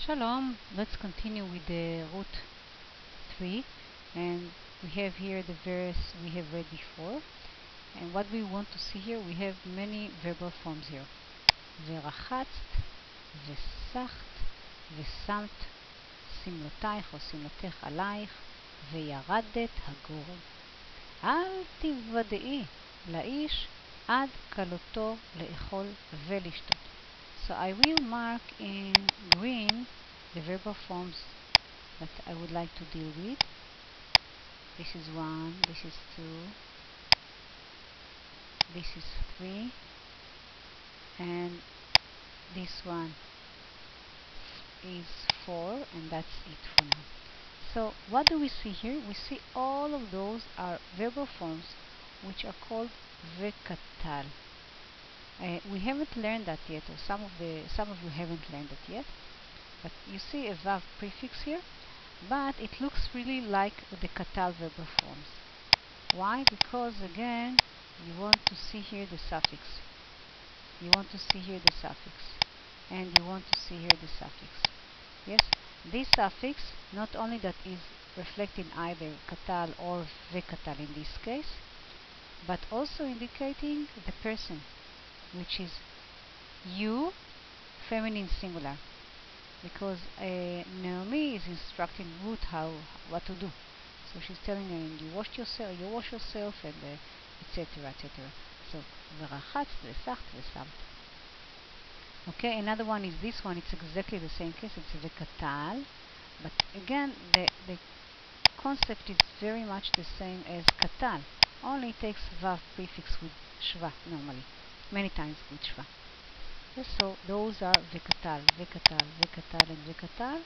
Shalom, let's continue with the Ruth 3, and we have here the verse we have read before, and what we want to see here, we have many verbal forms here. ורחצת, וסחת, ושמת שמלותייך או שמלותך עלייך, וירדת הגורן. אל תוודאי לאיש עד כלותו לאכול ולשתות. So I will mark in green the verbal forms that I would like to deal with. This is 1, this is 2, this is 3, and this one is 4, and that's it for now. So what do we see here? We see all of those are verbal forms which are called vekatal. We haven't learned that yet, or some of you haven't learned that yet, but you see a vav prefix here, but it looks really like the katal verbal forms. Why? Because again, you want to see here the suffix. You want to see here the suffix, and you want to see here the suffix. Yes, this suffix not only that is reflecting either katal or vekatal in this case, but also indicating the person, which is you, feminine singular, because Naomi is instructing Ruth what to do. So she's telling her, you wash yourself, and etc. etc. So ורחצת, וסחת, ושמת. Okay, another one is this one. It's exactly the same case. It's vekatal, but again the concept is very much the same as katal. Only it takes vav prefix with shva normally, many times with shva. Yes, so those are vekatal, vekatal, vekatal, and vekatal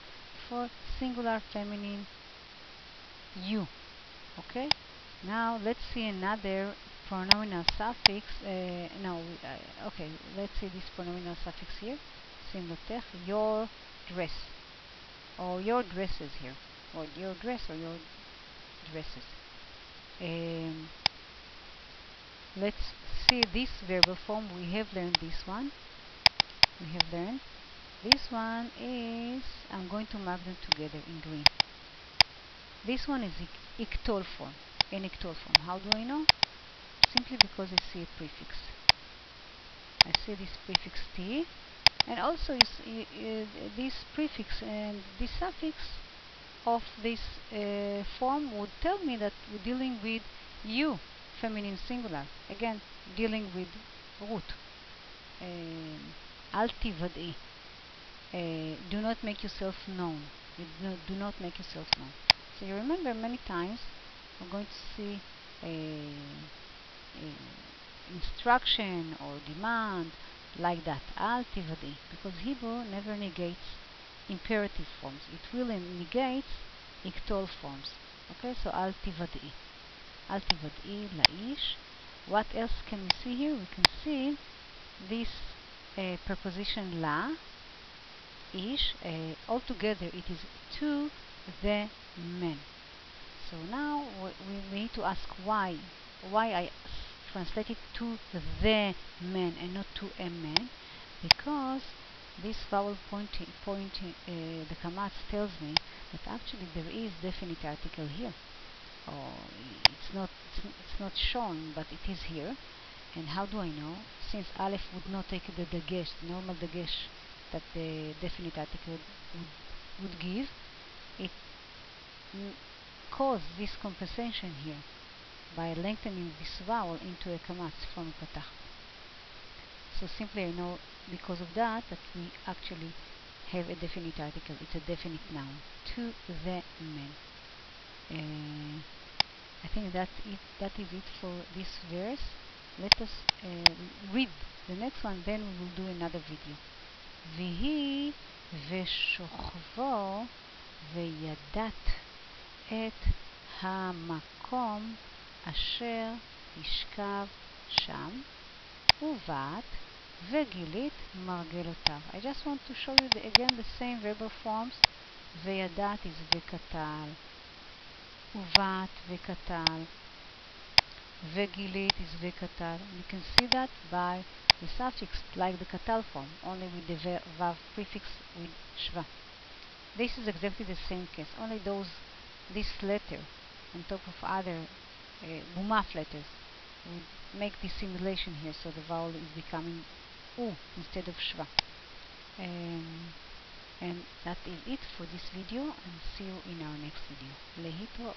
for singular feminine you. Okay, now let's see another pronominal suffix. Okay, let's see this pronominal suffix here. Simlotech, your dress, or your dresses here, or your dress, or your dresses. Let's see this verbal form. We have learned this one. This one is, I'm going to mark them together in green. This one is ictol form, an ictol form. How do I know? Simply because I see a prefix. I see this prefix T, and also this prefix and this suffix of this form would tell me that we're dealing with you, feminine singular. Again, dealing with Ruth. Al tivad'i. Do not make yourself known. Do not make yourself known. So you remember many times we're going to see instruction or demand like that. Al tivad'i. Because Hebrew never negates imperative forms. It really negates ictol forms. Okay, so al tivad'i. Al tivad'i la'ish. What else can we see here? We can see this preposition la, ish, altogether it is to the men. So now we need to ask why I translated to the men and not to a man, because this vowel pointing the kamatz tells me that actually there is definite article here. It's not shown, but it is here. And how do I know? Since Aleph would not take the dagesh, normal dagesh that the definite article would give, it caused this compensation here by lengthening this vowel into a kamatz from a patach. So simply I know because of that we actually have a definite article. It's a definite noun. To the men. I think that is it for this verse. Let us read the next one, then we will do another video. Vihi ושוכבו וידעת את המקום אשר ישכב שם ובאת וגילית מרגלותיו. I just want to show you again the same verbal forms. וידעת is vekatal, ובאת vekatal, vegilit is vekatal. You can see that by the suffix like the katal form, only with the vav prefix with shva. this is exactly the same case, only this letter on top of other gumaf letters would make this simulation here, so the vowel is becoming U instead of Shva. And that is it for this video, and see you in our next video. Lehitraot.